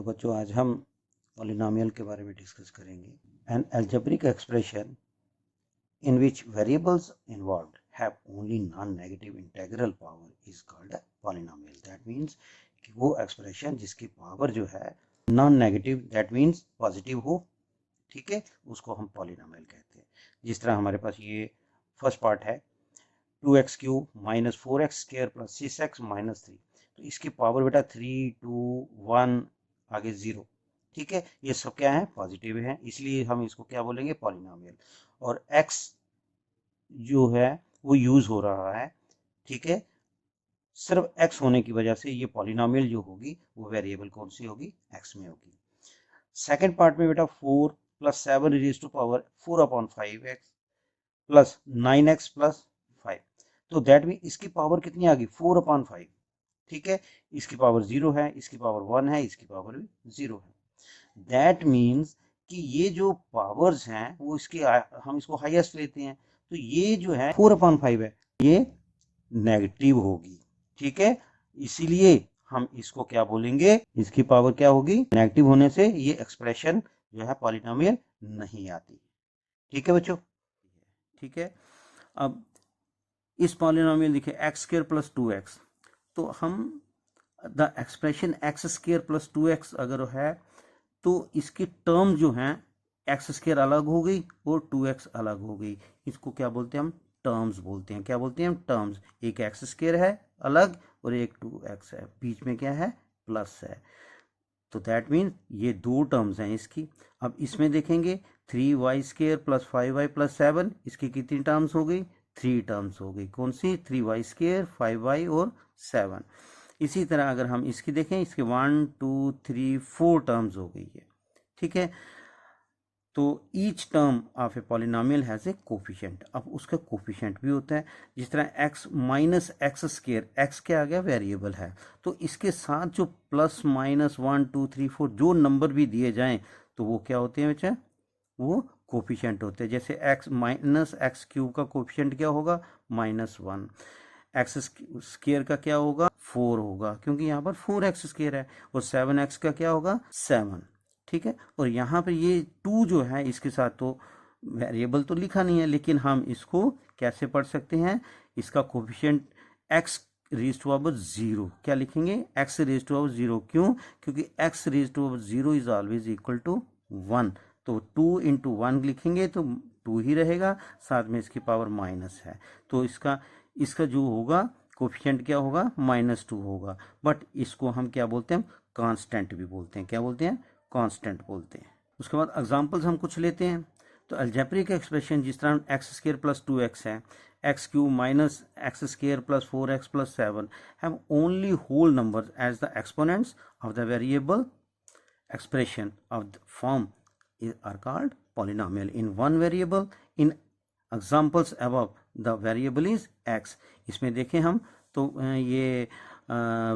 बच्चों आज हम पॉलिनोमियल के बारे में डिस्कस करेंगे। N algebraic expression in which variables involved have only non-negative integral power is called a polynomial. That means कि वो एक्सप्रेशन जिसकी पावर जो है non negative, that means positive हो, ठीक है, उसको हम पॉलिनोमियल कहते हैं। जिस तरह हमारे पास ये फर्स्ट पार्ट है 2x cube minus 4x square plus 6x minus 3, तो इसकी पावर बेटा 3, 2, 1 आगे 0, ठीक है, ये सब क्या है, पॉजिटिव है, इसलिए हम इसको क्या बोलेंगे, पॉलिनोमियल। और x जो है वो यूज हो रहा है, ठीक है, सिर्फ x होने की वजह से ये पॉलिनोमियल जो होगी वो वेरिएबल कौन सी होगी, x में होगी। सेकंड पार्ट में बेटा 4 plus 7 raise to power 4/5x plus 9x plus 5, तो दैट मीन इसकी पावर कितनी आ गई, 4/5, ठीक है, इसकी पावर 0 है, इसकी पावर 1 है, इसकी पावर भी 0 है। दैट मीन्स कि ये जो पावर्स हैं वो इसकी हम इसको हाईएस्ट लेते हैं, तो ये जो है 4/5 है, ये नेगेटिव होगी, ठीक है, इसीलिए हम इसको क्या बोलेंगे, इसकी पावर क्या होगी, नेगेटिव होने से ये एक्सप्रेशन जो है पॉलिनोमियल नहीं आती, ठीक है बच्चों, ठीक है। अब इस पॉलिनोमियल देखिए x स्क्वायर प्लस 2x, तो हम the expression x square plus 2x अगर है तो इसकी टर्म जो है एक्स स्क्वायर अलग हो गई और 2x अलग हो गई, इसको क्या बोलते हैं हम, टर्म्स बोलते हैं। क्या बोलते हैं हम, टर्म्स। एक एक्स स्क्वायर है अलग और एक 2x है, बीच में क्या है, प्लस है, तो दैट मीन ये दो टर्म्स हैं इसकी। अब इसमें देखेंगे 3y square plus 5y plus 7, इसकी कितनी टर्म्स हो गई, 3 टर्म्स हो गई, कौन सी, 3y स्क्वायर 5y और 7। इसी तरह अगर हम इसकी देखें, इसके 1 2 3 4 टर्म्स हो गई है, ठीक है। तो each term of a polynomial has a coefficient, अब उसका कोफिशिएंट भी होता है, जिस तरह x minus x square, x क्या आ गया, वेरिएबल है, तो इसके साथ जो प्लस माइनस 1 2 3 4 जो नंबर भी दिए जाएं तो वो क्या होते हैं बच्चा, वो कोफिशिएंट होते हैं। जैसे x माइनस एक्स क्यूब का कोफिशिएंट क्या होगा, -1, एक्स स्क्वायर का क्या होगा, 4 होगा, क्योंकि यहाँ पर 4x स्क्वायर है, और 7x का क्या होगा, 7, ठीक है। और यहाँ पर ये 2 जो है इसके साथ तो वेरिएबल तो लिखा नहीं है, लेकिन हम इसको कैसे पढ़ सकते हैं, इसका coefficient x raise to power 0, क्या लिखेंगे, x रेज़ टू पावर 0, क्यों, क्योंकि x raise to power 0 is always equal to 1, तो 2 इंटू 1 लिखेंगे तो 2 ही रहेगा, साथ में इसकी पावर माइनस है, तो इसका जो होगा कोफिशिएंट क्या होगा, -2 होगा, बट इसको हम क्या बोलते हैं, कांस्टेंट भी बोलते हैं, क्या बोलते हैं, कांस्टेंट बोलते हैं। उसके बाद एग्जांपल्स हम कुछ लेते हैं। तो अलजेब्रिक एक्सप्रेशन जिस तरह एक्स स्क्वायर प्लस 2x है, x cube minus x square plus 4x plus 7 have only whole numbers as the exponents of the variable expression of the form are called polynomial in one variable. In examples above the variable is x, इसमें देखें हम तो ये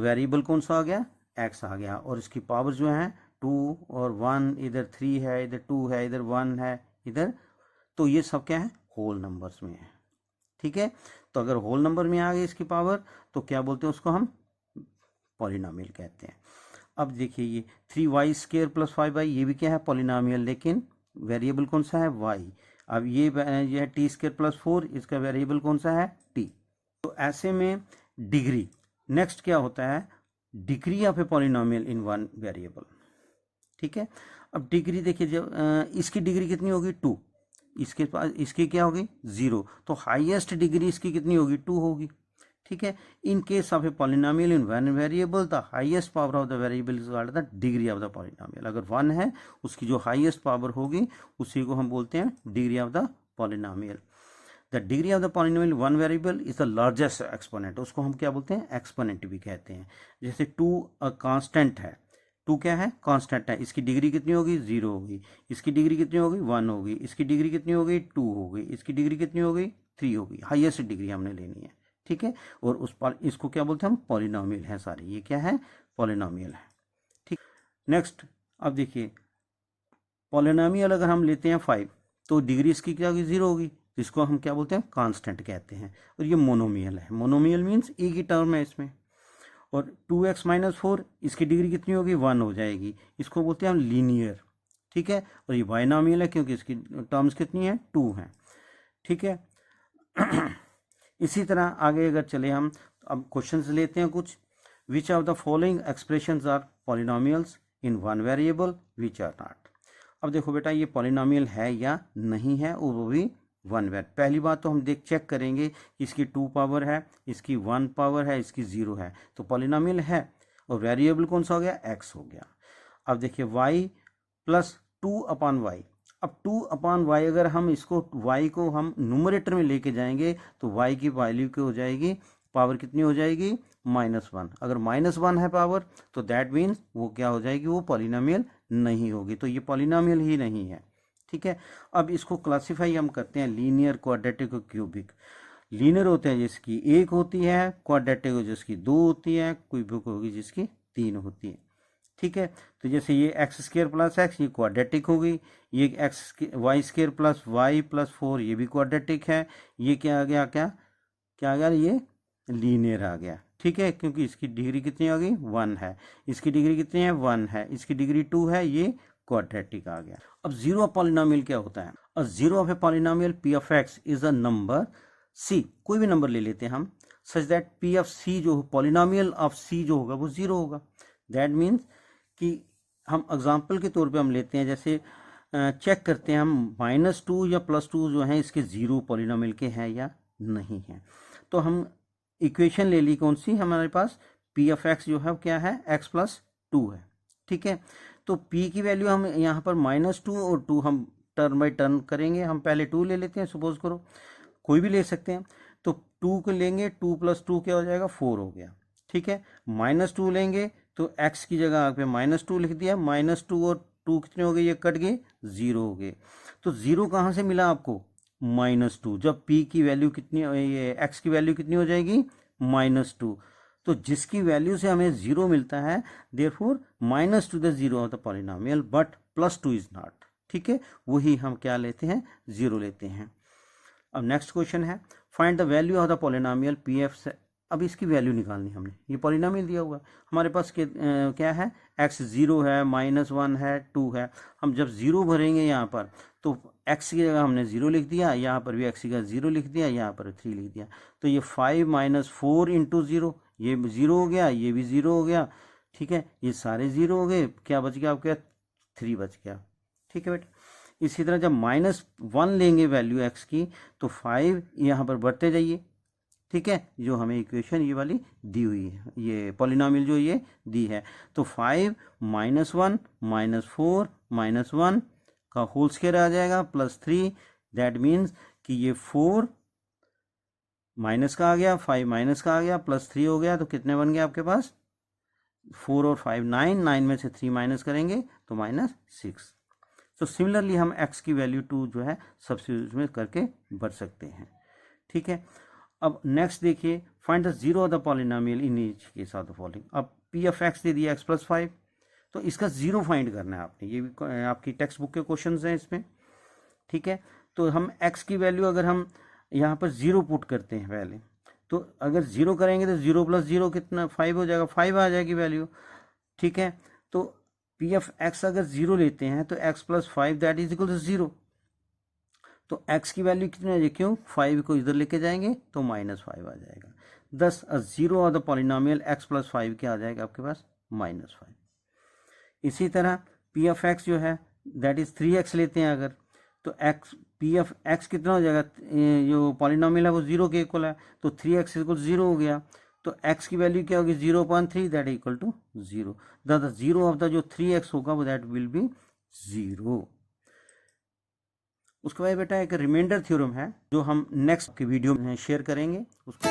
variable कौन सा आ गया, x आ गया, और इसकी पावर जो है 2 और 1, इधर 3 है, इधर 2 है, इधर 1 है, इधर, तो ये सब क्या है, होल नंबर्स में है, ठीक है। तो अगर होल नंबर में आ गई इसकी पावर तो क्या बोलते हैं, उसको हम पॉलिनोमियल कहते हैं। अब देखिए ये 3y स्क्वायर प्लस 5y, ये भी क्या है, पॉलिनोमियल, लेकिन वेरिएबल कौन सा है, y। अब ये है t स्क्वायर प्लस 4, इसका वेरिएबल कौन सा है, t। तो ऐसे में डिग्री, नेक्स्ट क्या होता है, degree of a polynomial in one variable, ठीक है। अब डिग्री देखिए, जब इसकी डिग्री कितनी होगी, 2, इसके पास इसकी क्या होगी, 0, तो हाईएस्ट डिग्री इसकी कितनी होगी, 2 होगी, ठीक है। In case of a polynomial in one variable the highest power of the variable is called the degree of the polynomial. अगर 1 है उसकी जो हाईएस्ट पावर होगी उसी को हम बोलते हैं degree of the polynomial. The degree of the polynomial one variable is the largest exponent, उसको हम क्या बोलते हैं, एक्सपोनेंट भी कहते हैं। जैसे 2 कांस्टेंट है, 2 क्या है, कांस्टेंट है, इसकी डिग्री कितनी होगी, 0 होगी, इसकी डिग्री कितनी होगी, 1 होगी, इसकी डिग्री कितनी होगी, 2 होगी, इसकी डिग्री कितनी होगी, 3 होगी, हाईएस्ट डिग्री हमने लेनी है, ठीक है। और इसको क्या बोलते हैं हम, पॉलिनोमियल है सारे, ये क्या है, पॉलिनोमियल है, ठीक। नेक्स्ट अब देखिए पॉलिनोमियल अगर हम लेते हैं 5, तो डिग्री इसकी क्या होगी, 0 होगी, इसको हम क्या बोलते हैं, कांस्टेंट कहते हैं। और ये मोनोमियल है, मोनोमियल मीन्स एक ही टर्म है इसमें। और 2x माइनस 4 इसकी डिग्री कितनी होगी 1 हो जाएगी, इसको बोलते हैं हम लीनियर, ठीक है। और ये बाइनोमियल है क्योंकि इसकी टर्म्स कितनी है 2 हैं, ठीक है। इसी तरह आगे अगर चले हम, अब क्वेश्चंस लेते हैं कुछ। Which of the following expressions are polynomials in one variable which are not. अब देखो बेटा ये पॉलिनोमियल है या नहीं है, और वो भी वन वेर। पहली बात तो हम चेक करेंगे कि इसकी 2 पावर है, इसकी 1 पावर है, इसकी 0 है, तो पॉलिनोमियल है। और वेरिएबल कौन सा हो गया, x हो गया। अब देखिए y प्लस 2/y। अब 2/y अगर हम इसको y को हम न्यूमरेटर में लेके जाएंगे तो y की वैल्यू क्या हो जाएगी, पावर कितनी हो जाएगी -1। अगर -1 है पावर तो दैट मीन्स वो क्या हो जाएगी, वो पॉलिनोमियल नहीं होगी, तो ये पॉलिनोमियल ही नहीं है, ठीक है। अब इसको क्लासिफाई हम करते हैं लीनियर, क्वाड्रेटिक और क्यूबिक। लीनियर होते हैं जिसकी 1 होती है, क्वाड्रेटिक हो जिसकी 2 होती है, क्यूबिक होगी जिसकी 3 होती है, ठीक है। तो जैसे ये x² प्लस x ये क्वाड्रेटिक होगी, ये y² प्लस y प्लस 4 ये भी क्वाड्रेटिक है, ये क्या आ गया, क्या आ गया, ये लीनियर आ गया, ठीक है। क्योंकि इसकी डिग्री कितनी आ गई 1 है, इसकी डिग्री कितनी है 1 है, इसकी डिग्री 2 है, ये क्वाड्रेटिक आ गया। अब जीरो ऑफ पॉलिनोमियल क्या होता है, a zero of a polynomial p of x is a number c, कोई भी नंबर ले लेते हैं हम, such that p of c जो पॉलिनोमियल ऑफ c जो होगा वो जीरो होगा। दैट मीन्स कि हम एग्जांपल के तौर पे हम लेते हैं, जैसे चेक करते हैं हम -2 या +2 जो है इसके जीरो पॉलिनोमियल के हैं या नहीं है। तो हम इक्वेशन ले ली कौन सी हमारे पास, p ऑफ x जो है क्या है x प्लस 2 है, ठीक है। तो p की वैल्यू हम यहाँ पर -2 और 2 हम टर्न बाई टर्न करेंगे। हम पहले 2 ले लेते हैं, सपोज करो, कोई भी ले सकते हैं। तो 2 को लेंगे, 2 + 2 क्या हो जाएगा 4 हो गया, ठीक है। -2 लेंगे तो x की जगह पे -2 लिख दिया, -2 और 2 कितने हो गए, ये कट गए 0 हो गए। तो 0 कहाँ से मिला आपको, -2। जब p की वैल्यू कितनी, ये x की वैल्यू कितनी हो जाएगी -2, तो जिसकी वैल्यू से हमें 0 मिलता है, therefore -2 the zero of the polynomial but +2 is not, ठीक है। वही हम क्या लेते हैं, 0 लेते हैं। अब नेक्स्ट क्वेश्चन है, find the value of the polynomial pf। अब इसकी वैल्यू निकालनी हमने, ये पॉलिनोमियल दिया हुआ हमारे पास क्या है, x 0 है, -1 है, 2 है। हम जब 0 भरेंगे यहाँ पर तो x की जगह हमने 0 लिख दिया, यहाँ पर भी x की जगह 0 लिख दिया, यहाँ पर 3 लिख दिया। तो ये 5 - 4 × 0, ये 0 हो गया, ये भी 0 हो गया, ठीक है। ये सारे 0 हो गए, क्या बच गया आपके 3 बच गया, ठीक है बेटा। इसी तरह जब -1 लेंगे वैल्यू x की तो 5 यहाँ पर बढ़ते जाइए, ठीक है। जो हमें इक्वेशन ये वाली दी हुई है, ये पॉलिनोमियल जो ये दी है, तो 5 - 1 - 4 - 1 का होल स्क्वायर आ जाएगा +3। दैट मीन्स कि ये 4 माइनस का आ गया, 5 माइनस का आ गया, +3 हो गया, तो कितने बन गए आपके पास 4 और 5 9 में से 3 माइनस करेंगे तो -6। तो सिमिलरली हम x की वैल्यू 2 जो है सब्स्टिट्यूट में करके भर सकते हैं, ठीक है। अब नेक्स्ट देखिए, find the zero of the polynomial in each case of the following. अब p ऑफ x दे दिया x + 5, तो इसका जीरो फाइंड करना है आपने, ये भी आपकी टेक्स्ट बुक के क्वेश्चंस हैं इसमें, ठीक है। तो हम x की वैल्यू अगर हम यहाँ पर 0 पुट करते हैं पहले, तो अगर 0 करेंगे तो 0 + 0 कितना 5 हो जाएगा, 5 आ जाएगी वैल्यू, ठीक है। तो p ऑफ x अगर 0 लेते हैं तो x + 5 that is equal to 0। तो x की वैल्यू कितनी आ जाएगी, क्यों 5 को इधर लेके जाएंगे तो -5 आ जाएगा। दस zero of the polynomial x + 5 क्या आ जाएगा आपके पास -5। इसी तरह p ऑफ x जो है दैट इज 3x लेते हैं अगर, तो p ऑफ x कितना हो जाएगा, जो पॉलिनोमियल है वो 0 के इक्वल है, तो 3x = 0 हो गया। तो x की वैल्यू क्या होगी 0.3 that equal to 0। The zero of the जो 3x होगा वो दैट विल बी 0। उसके बाद बेटा एक रिमाइंडर थ्योरम है जो हम नेक्स्ट की वीडियो में शेयर करेंगे, उसको